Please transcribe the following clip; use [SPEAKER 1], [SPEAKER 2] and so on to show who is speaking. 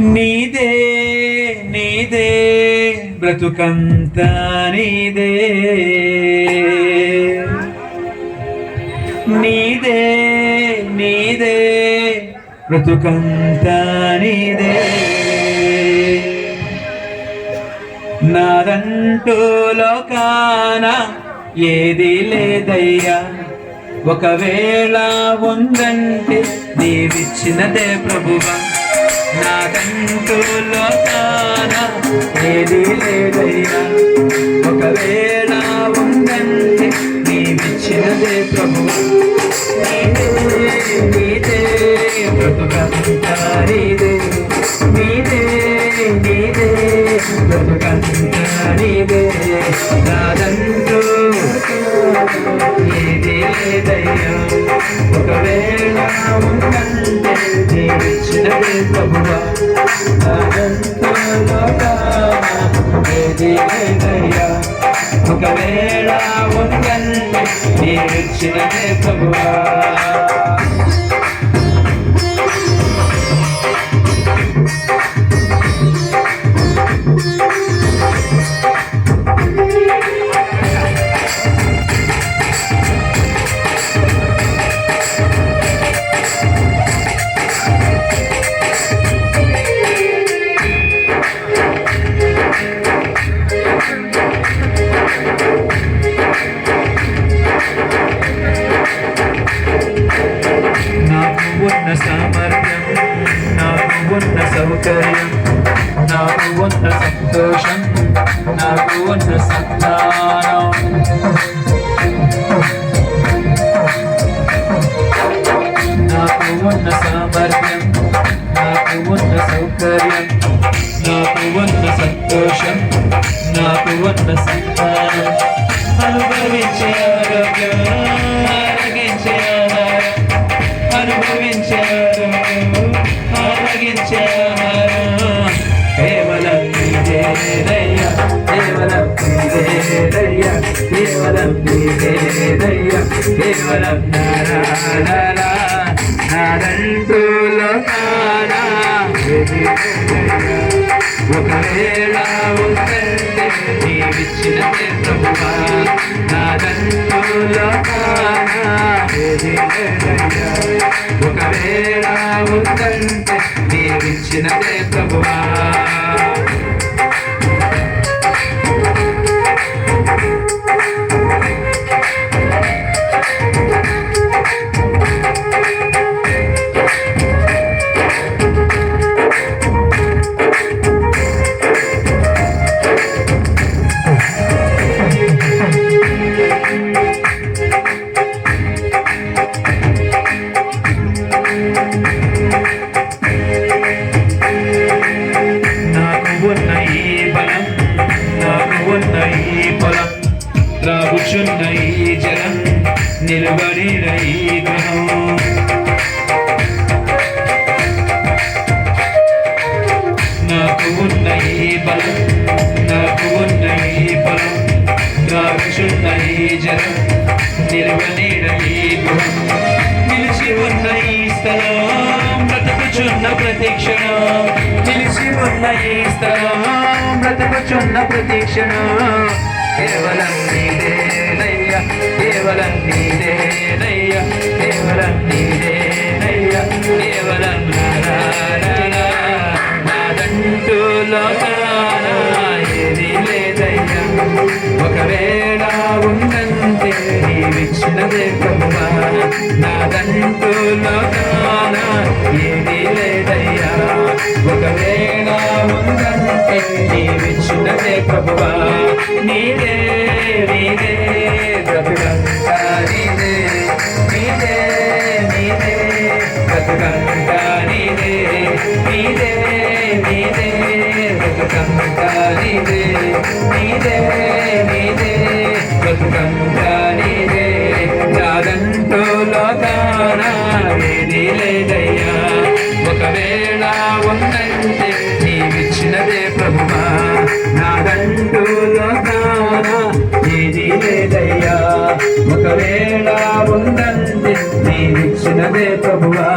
[SPEAKER 1] నీదే నీదే బ్రతుకంతా నీదే, నీదే నీదే బ్రతుకంతా నీదే. నాదంటూ లోకాన ఏది లేదయ్యా, ఒకవేళ ఉందంటే నీవిచ్చినదే ప్రభువా. నాదంటూ లోకాన ఏది లేదయ్యా, ఒకవేళ ఉందంటే నీవిచ్చినదే ప్రభువా. నీదే నీదే బ్రతుకంతా నీదే, నీదే నీదే బ్రతుకంతా నీదే. నాదంటూ ఏది లేదయ్యా, ఒకవేళ ఉందంటే నీవిచ్చినదే ప్రభువా. నాదంటూ లోకాన ఏది లేదయ్యా, ఒకవేళ ఉందంటే నీవిచ్చినదే ప్రభువా. ఉన్న సామర్థ్యం, నాకు ఉన్న సౌకర్యం, నాకు ఉన్న సంతోషం, నాకు ఉన్న సంతానం, నాకు ఉన్న సామర్థ్యం, నాకు ఉన్న సౌకర్యం, నాకు ఉన్న సంతోషం, నాకు ఉన్న సంతానం. అనుభవించే ఆరోగ్యం, ఆరగించే ఆహారం, అనుభవించే ఆరగించే ఆహారం కేవలం నీదేనయ్యా, కేవలం నీదేనయ్యా, కేవలం నీదేనయ్యా, కేవలం నారాయణ. నాదంటూ లోకాన ఒకవేళ ఉందంటే నీవిచ్చినదే ప్రభువా. నాదంటూ లోకాన ఏది లేదయ్యా, ఒకవేళ ఉందంటే నీవిచ్చినదే ప్రభువా. త్రాగుచున్న ఈ జలం, నిలబడిన ఈ గ్రహం, నాకు ఉన్న ఈ బలం, నాకు ఉన్న ఈ బలం. త్రాగుచున్న ఈ జలం, నిలబడిన ఈ గృహం, నిలిచి ఉన్న ఈ స్థలం, బ్రతుకుచున్న ప్రతిక్షణం, నిలిచి ఉన్న ఈ స్థలం, బ్రతుకుచున్న ప్రతిక్షణం కేవలం నీదేనయ్యా, కేవలం నీదేనయ్యా, కేవలం నీదేనయ్యా, కేవలం నారాయణ. నాదంటూ లోకాన ఏది లేదయ్యా, ఒకవేళ ఉందంటే నీవిచ్చినదే ప్రభువా. నాదంటూ లోకాన ఏది లేదయ్యా, ఒకవేళ ఉందంటే నీవిచ్చినదే ప్రభువా. నీదే నీదే బ్రతుకంతా నీదే, నీదే నీదే బ్రతుకంతా నీదే, నీదే నీదే బ్రతుకంతా నీదే, నీదే నీదే బ్రతుకంతా నీదే. నాదంటూ లోకాన ఏది లేదయ్యా, ఒకవేళ ఉందంటే నీవిచ్చినదే ప్రభువా. నాదంటూ లోకాన ఏది లేదయ్యా, ఒకవేళ ఉందంటే నీవిచ్చినదే ప్రభువా.